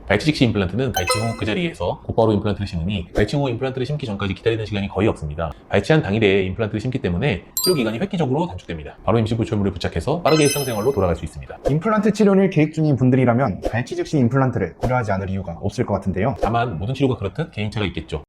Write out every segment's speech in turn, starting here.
발치 직시 임플란트는 발치 후 그 자리에서 곧바로 임플란트를 심으니 발치 후 임플란트를 심기 전까지 기다리는 시간이 거의 없습니다. 발치한 당일에 임플란트를 심기 때문에 치료 기간이 획기적으로 단축됩니다. 바로 임시 보철물을 부착해서 빠르게 일상생활로 돌아갈 수 있습니다. 임플란트 치료를 계획 중인 분들이라면 발치 즉시 임플란트를 고려하지 않을 이유가 없을 것 같은데요. 다만 모든 치료가 그렇듯 개인차가 있겠죠.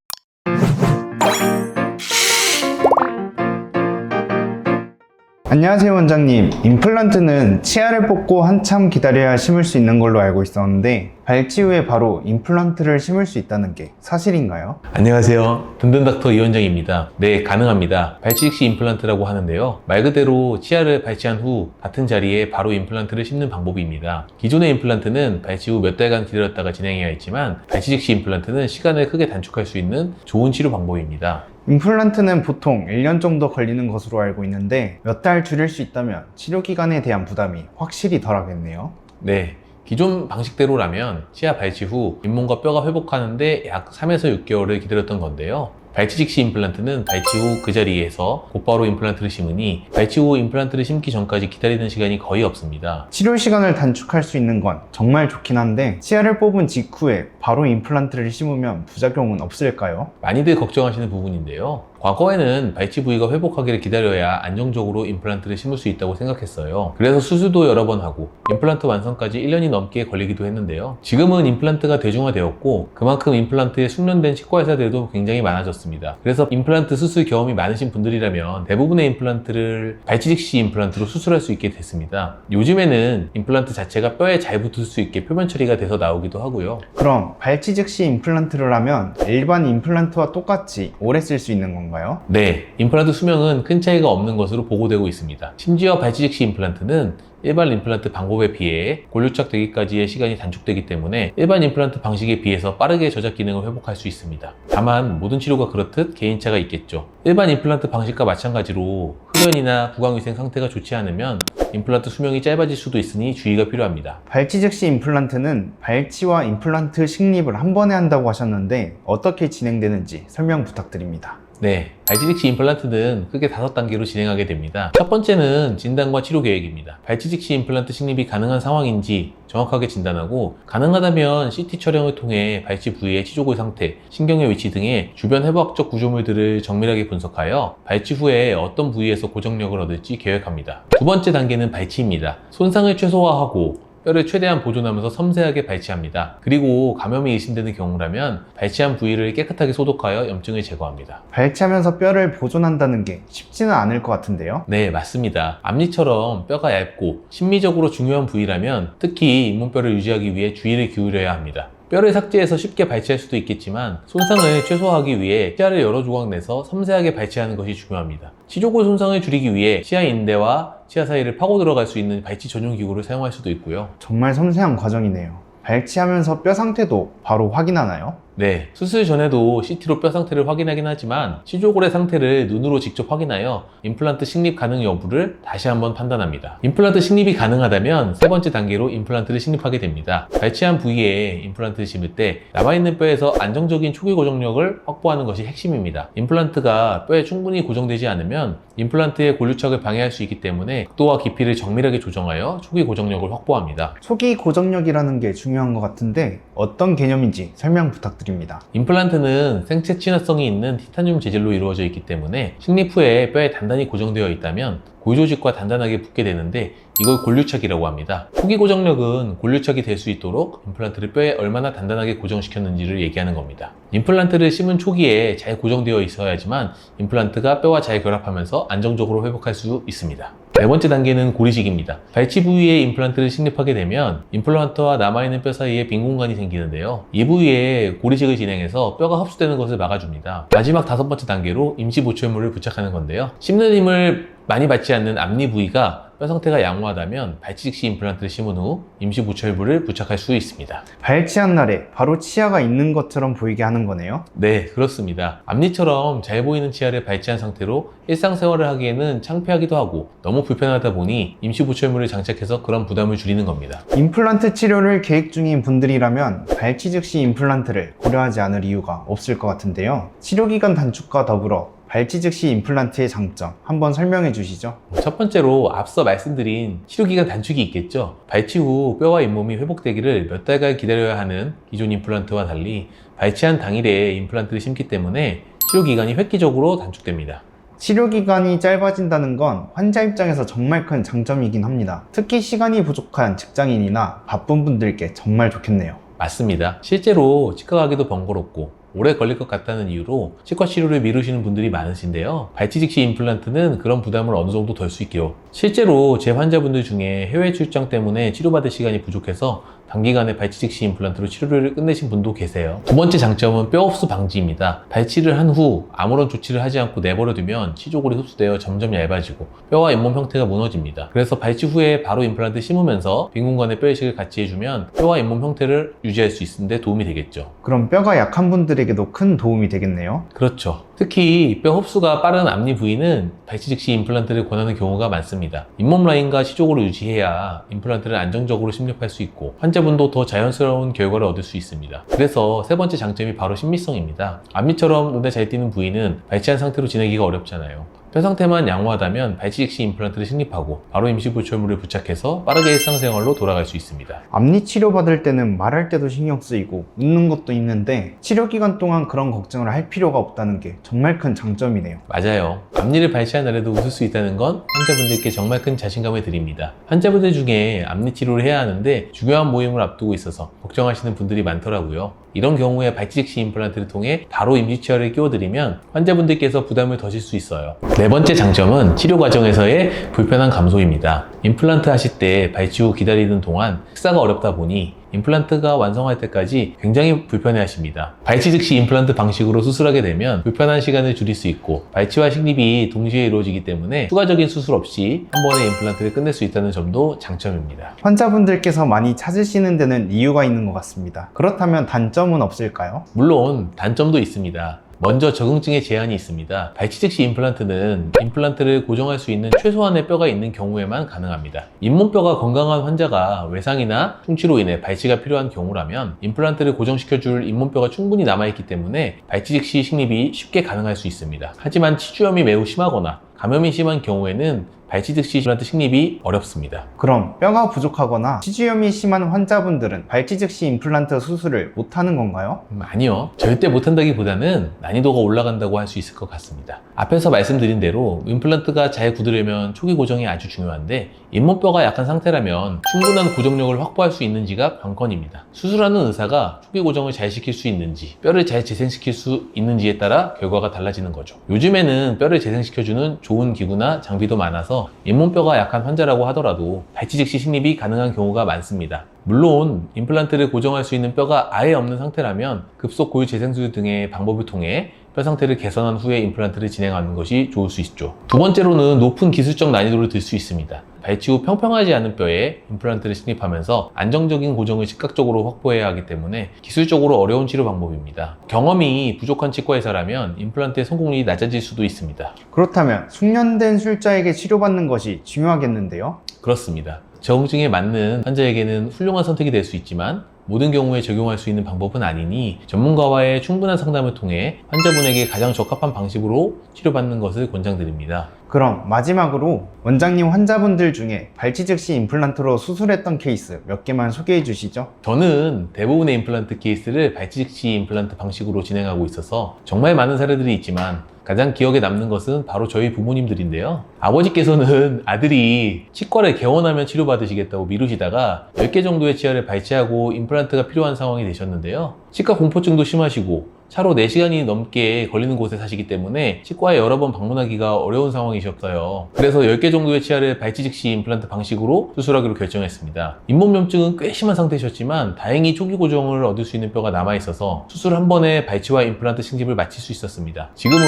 안녕하세요 원장님. 임플란트는 치아를 뽑고 한참 기다려야 심을 수 있는 걸로 알고 있었는데 발치 후에 바로 임플란트를 심을 수 있다는 게 사실인가요? 안녕하세요. 든든닥터 이원장입니다. 네, 가능합니다. 발치 직시 임플란트라고 하는데요. 말 그대로 치아를 발치한 후 같은 자리에 바로 임플란트를 심는 방법입니다. 기존의 임플란트는 발치 후 몇 달간 기다렸다가 진행해야 했지만 발치 직시 임플란트는 시간을 크게 단축할 수 있는 좋은 치료 방법입니다. 임플란트는 보통 1년 정도 걸리는 것으로 알고 있는데 몇 달 줄일 수 있다면 치료 기간에 대한 부담이 확실히 덜하겠네요. 네. 기존 방식대로라면 치아 발치 후 잇몸과 뼈가 회복하는데 약 3에서 6개월을 기다렸던 건데요. 발치 직시 임플란트는 발치 후 그 자리에서 곧바로 임플란트를 심으니 발치 후 임플란트를 심기 전까지 기다리는 시간이 거의 없습니다. 치료 시간을 단축할 수 있는 건 정말 좋긴 한데 치아를 뽑은 직후에 바로 임플란트를 심으면 부작용은 없을까요? 많이들 걱정하시는 부분인데요. 과거에는 발치 부위가 회복하기를 기다려야 안정적으로 임플란트를 심을 수 있다고 생각했어요. 그래서 수술도 여러 번 하고 임플란트 완성까지 1년이 넘게 걸리기도 했는데요. 지금은 임플란트가 대중화되었고 그만큼 임플란트에 숙련된 치과 의사들도 굉장히 많아졌습니다. 그래서 임플란트 수술 경험이 많으신 분들이라면 대부분의 임플란트를 발치 직시 임플란트로 수술할 수 있게 됐습니다. 요즘에는 임플란트 자체가 뼈에 잘 붙을 수 있게 표면 처리가 돼서 나오기도 하고요. 그럼 발치 즉시 임플란트를 하면 일반 임플란트와 똑같이 오래 쓸 수 있는 건가요? 네, 임플란트 수명은 큰 차이가 없는 것으로 보고되고 있습니다. 심지어 발치 직시 임플란트는 일반 임플란트 방법에 비해 골유착 되기까지의 시간이 단축되기 때문에 일반 임플란트 방식에 비해서 빠르게 저작 기능을 회복할 수 있습니다. 다만 모든 치료가 그렇듯 개인차가 있겠죠. 일반 임플란트 방식과 마찬가지로 흡연이나 구강위생 상태가 좋지 않으면 임플란트 수명이 짧아질 수도 있으니 주의가 필요합니다. 발치 즉시 임플란트는 발치와 임플란트 식립을 한 번에 한다고 하셨는데 어떻게 진행되는지 설명 부탁드립니다. 네, 발치 직시 임플란트는 크게 5단계로 진행하게 됩니다. 첫 번째는 진단과 치료 계획입니다. 발치 직시 임플란트 식립이 가능한 상황인지 정확하게 진단하고 가능하다면 CT 촬영을 통해 발치 부위의 치조골 상태, 신경의 위치 등의 주변 해부학적 구조물들을 정밀하게 분석하여 발치 후에 어떤 부위에서 고정력을 얻을지 계획합니다. 두 번째 단계는 발치입니다. 손상을 최소화하고 뼈를 최대한 보존하면서 섬세하게 발치합니다. 그리고 감염이 의심되는 경우라면 발치한 부위를 깨끗하게 소독하여 염증을 제거합니다. 발치하면서 뼈를 보존한다는 게 쉽지는 않을 것 같은데요? 네, 맞습니다. 앞니처럼 뼈가 얇고 심미적으로 중요한 부위라면 특히 잇몸뼈를 유지하기 위해 주의를 기울여야 합니다. 뼈를 삭제해서 쉽게 발치할 수도 있겠지만 손상을 최소화하기 위해 치아를 여러 조각 내서 섬세하게 발치하는 것이 중요합니다. 치조골 손상을 줄이기 위해 치아 인대와 치아 사이를 파고 들어갈 수 있는 발치 전용 기구를 사용할 수도 있고요. 정말 섬세한 과정이네요. 발치하면서 뼈 상태도 바로 확인하나요? 네, 수술 전에도 CT로 뼈 상태를 확인하긴 하지만 치조골의 상태를 눈으로 직접 확인하여 임플란트 식립 가능 여부를 다시 한번 판단합니다. 임플란트 식립이 가능하다면 세 번째 단계로 임플란트를 식립하게 됩니다. 발치한 부위에 임플란트를 심을 때 남아있는 뼈에서 안정적인 초기 고정력을 확보하는 것이 핵심입니다. 임플란트가 뼈에 충분히 고정되지 않으면 임플란트의 골유착을 방해할 수 있기 때문에 각도와 깊이를 정밀하게 조정하여 초기 고정력을 확보합니다. 초기 고정력이라는 게 중요한 것 같은데 어떤 개념인지 설명 부탁드립니다. 임플란트는 생체 친화성이 있는 티타늄 재질로 이루어져 있기 때문에 식립 후에 뼈에 단단히 고정되어 있다면 골조직과 단단하게 붙게 되는데 이걸 골유착이라고 합니다. 초기 고정력은 골유착이 될 수 있도록 임플란트를 뼈에 얼마나 단단하게 고정시켰는지를 얘기하는 겁니다. 임플란트를 심은 초기에 잘 고정되어 있어야지만 임플란트가 뼈와 잘 결합하면서 안정적으로 회복할 수 있습니다. 네 번째 단계는 고리식입니다. 발치 부위에 임플란트를 식립하게 되면 임플란트와 남아있는 뼈 사이에 빈 공간이 생기는데요. 이 부위에 고리식을 진행해서 뼈가 흡수되는 것을 막아줍니다. 마지막 5번째 단계로 임시 보철물을 부착하는 건데요. 씹는 힘을 많이 받지 않는 앞니 부위가 뼈 상태가 양호하다면 발치 직시 임플란트를 심은 후 임시 보철물을 부착할 수 있습니다. 발치한 날에 바로 치아가 있는 것처럼 보이게 하는 거네요? 네, 그렇습니다. 앞니처럼 잘 보이는 치아를 발치한 상태로 일상생활을 하기에는 창피하기도 하고 너무 불편하다 보니 임시 보철물을 장착해서 그런 부담을 줄이는 겁니다. 임플란트 치료를 계획 중인 분들이라면 발치 즉시 임플란트를 고려하지 않을 이유가 없을 것 같은데요. 치료기간 단축과 더불어 발치 즉시 임플란트의 장점 한번 설명해 주시죠. 첫 번째로 앞서 말씀드린 치료기간 단축이 있겠죠. 발치 후 뼈와 잇몸이 회복되기를 몇 달간 기다려야 하는 기존 임플란트와 달리 발치한 당일에 임플란트를 심기 때문에 치료기간이 획기적으로 단축됩니다. 치료 기간이 짧아진다는 건 환자 입장에서 정말 큰 장점이긴 합니다. 특히 시간이 부족한 직장인이나 바쁜 분들께 정말 좋겠네요. 맞습니다. 실제로 치과 가기도 번거롭고 오래 걸릴 것 같다는 이유로 치과 치료를 미루시는 분들이 많으신데요. 발치 즉시 임플란트는 그런 부담을 어느 정도 덜 수 있게요. 실제로 제 환자분들 중에 해외 출장 때문에 치료받을 시간이 부족해서 단기간에 발치 즉시 임플란트로 치료를 끝내신 분도 계세요. 두 번째 장점은 뼈 흡수 방지입니다. 발치를 한 후 아무런 조치를 하지 않고 내버려두면 치조골이 흡수되어 점점 얇아지고 뼈와 잇몸 형태가 무너집니다. 그래서 발치 후에 바로 임플란트 심으면서 빈 공간에 뼈 이식을 같이 해주면 뼈와 잇몸 형태를 유지할 수 있는데 도움이 되겠죠. 그럼 뼈가 약한 분들에게도 큰 도움이 되겠네요. 그렇죠. 특히 뼈 흡수가 빠른 앞니 부위는 발치 즉시 임플란트를 권하는 경우가 많습니다. 잇몸 라인과 치조골을 유지해야 임플란트를 안정적으로 심렵할 수 있고 환자분도 더 자연스러운 결과를 얻을 수 있습니다. 그래서 세 번째 장점이 바로 신미성입니다. 앞니처럼 눈에 잘 띄는 부위는 발치한 상태로 지내기가 어렵잖아요. 뼈 상태만 양호하다면 발치 즉시 임플란트를 식립하고 바로 임시 보철물을 부착해서 빠르게 일상생활로 돌아갈 수 있습니다. 앞니 치료 받을 때는 말할 때도 신경 쓰이고 웃는 것도 있는데 치료 기간 동안 그런 걱정을 할 필요가 없다는 게 정말 큰 장점이네요. 맞아요. 앞니를 발치한 날에도 웃을 수 있다는 건 환자분들께 정말 큰 자신감을 드립니다. 환자분들 중에 앞니 치료를 해야 하는데 중요한 모임을 앞두고 있어서 걱정하시는 분들이 많더라고요. 이런 경우에 발치 즉시 임플란트를 통해 바로 임시치아를 끼워드리면 환자분들께서 부담을 더실 수 있어요. 네 번째 장점은 치료 과정에서의 불편함 감소입니다. 임플란트 하실 때 발치 후 기다리는 동안 식사가 어렵다 보니 임플란트가 완성할 때까지 굉장히 불편해 하십니다. 발치 즉시 임플란트 방식으로 수술하게 되면 불편한 시간을 줄일 수 있고 발치와 식립이 동시에 이루어지기 때문에 추가적인 수술 없이 한 번에 임플란트를 끝낼 수 있다는 점도 장점입니다. 환자분들께서 많이 찾으시는 데는 이유가 있는 것 같습니다. 그렇다면 단점은 없을까요? 물론 단점도 있습니다. 먼저 적응증에 제한이 있습니다. 발치 즉시 임플란트는 임플란트를 고정할 수 있는 최소한의 뼈가 있는 경우에만 가능합니다. 잇몸뼈가 건강한 환자가 외상이나 충치로 인해 발치가 필요한 경우라면 임플란트를 고정시켜줄 잇몸뼈가 충분히 남아있기 때문에 발치 즉시 식립이 쉽게 가능할 수 있습니다. 하지만 치주염이 매우 심하거나 감염이 심한 경우에는 발치 즉시 임플란트 식립이 어렵습니다. 그럼 뼈가 부족하거나 치주염이 심한 환자분들은 발치 즉시 임플란트 수술을 못하는 건가요? 아니요. 절대 못한다기보다는 난이도가 올라간다고 할 수 있을 것 같습니다. 앞에서 말씀드린 대로 임플란트가 잘 굳으려면 초기 고정이 아주 중요한데 잇몸뼈가 약한 상태라면 충분한 고정력을 확보할 수 있는지가 관건입니다. 수술하는 의사가 초기 고정을 잘 시킬 수 있는지 뼈를 잘 재생시킬 수 있는지에 따라 결과가 달라지는 거죠. 요즘에는 뼈를 재생시켜주는 좋은 기구나 장비도 많아서 잇몸뼈가 약한 환자라고 하더라도 발치 즉시 식립이 가능한 경우가 많습니다. 물론 임플란트를 고정할 수 있는 뼈가 아예 없는 상태라면 급속 고유 재생술 등의 방법을 통해 뼈 상태를 개선한 후에 임플란트를 진행하는 것이 좋을 수 있죠. 두 번째로는 높은 기술적 난이도를 들 수 있습니다. 발치 후 평평하지 않은 뼈에 임플란트를 식립하면서 안정적인 고정을 즉각적으로 확보해야 하기 때문에 기술적으로 어려운 치료 방법입니다. 경험이 부족한 치과의사라면 임플란트의 성공률이 낮아질 수도 있습니다. 그렇다면 숙련된 술자에게 치료받는 것이 중요하겠는데요? 그렇습니다. 적응증에 맞는 환자에게는 훌륭한 선택이 될 수 있지만 모든 경우에 적용할 수 있는 방법은 아니니 전문가와의 충분한 상담을 통해 환자분에게 가장 적합한 방식으로 치료받는 것을 권장드립니다. 그럼 마지막으로 원장님 환자분들 중에 발치 즉시 임플란트로 수술했던 케이스 몇 개만 소개해 주시죠. 저는 대부분의 임플란트 케이스를 발치 즉시 임플란트 방식으로 진행하고 있어서 정말 많은 사례들이 있지만 가장 기억에 남는 것은 바로 저희 부모님들인데요. 아버지께서는 아들이 치과를 개원하면 치료받으시겠다고 미루시다가 10개 정도의 치아를 발치하고 임플란트가 필요한 상황이 되셨는데요. 치과 공포증도 심하시고 차로 4시간이 넘게 걸리는 곳에 사시기 때문에 치과에 여러 번 방문하기가 어려운 상황이셨어요. 그래서 10개 정도의 치아를 발치 즉시 임플란트 방식으로 수술하기로 결정했습니다. 잇몸염증은 꽤 심한 상태셨지만 다행히 초기 고정을 얻을 수 있는 뼈가 남아있어서 수술 한 번에 발치와 임플란트 식립을 마칠 수 있었습니다. 지금은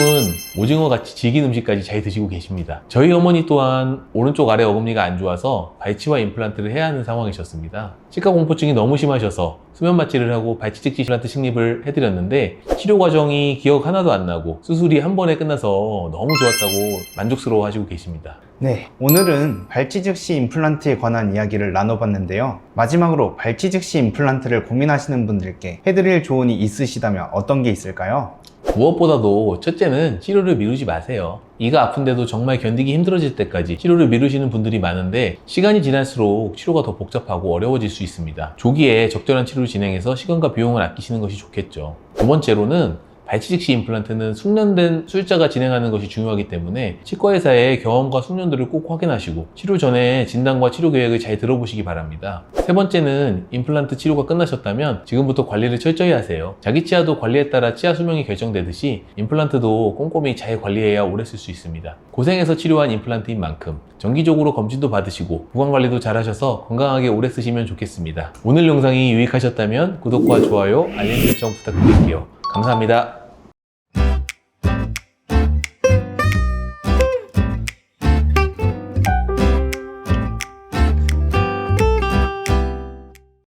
오징어같이 질긴 음식까지 잘 드시고 계십니다. 저희 어머니 또한 오른쪽 아래 어금니가 안 좋아서 발치와 임플란트를 해야 하는 상황이셨습니다. 치과 공포증이 너무 심하셔서 수면 마취를 하고 발치 즉시 임플란트 식립을 해드렸는데 치료 과정이 기억 하나도 안 나고 수술이 한 번에 끝나서 너무 좋았다고 만족스러워 하시고 계십니다. 네, 오늘은 발치 즉시 임플란트에 관한 이야기를 나눠봤는데요. 마지막으로 발치 즉시 임플란트를 고민하시는 분들께 해드릴 조언이 있으시다면 어떤 게 있을까요? 무엇보다도 첫째는 치료를 미루지 마세요. 이가 아픈데도 정말 견디기 힘들어질 때까지 치료를 미루시는 분들이 많은데 시간이 지날수록 치료가 더 복잡하고 어려워질 수 있습니다. 조기에 적절한 치료를 진행해서 시간과 비용을 아끼시는 것이 좋겠죠. 두 번째로는 발치직시 임플란트는 숙련된 수술자가 진행하는 것이 중요하기 때문에 치과의사의 경험과 숙련도를 꼭 확인하시고 치료 전에 진단과 치료 계획을 잘 들어보시기 바랍니다. 세 번째는 임플란트 치료가 끝나셨다면 지금부터 관리를 철저히 하세요. 자기 치아도 관리에 따라 치아 수명이 결정되듯이 임플란트도 꼼꼼히 잘 관리해야 오래 쓸 수 있습니다. 고생해서 치료한 임플란트인 만큼 정기적으로 검진도 받으시고 구강관리도 잘 하셔서 건강하게 오래 쓰시면 좋겠습니다. 오늘 영상이 유익하셨다면 구독과 좋아요, 알림 설정 부탁드릴게요. 감사합니다.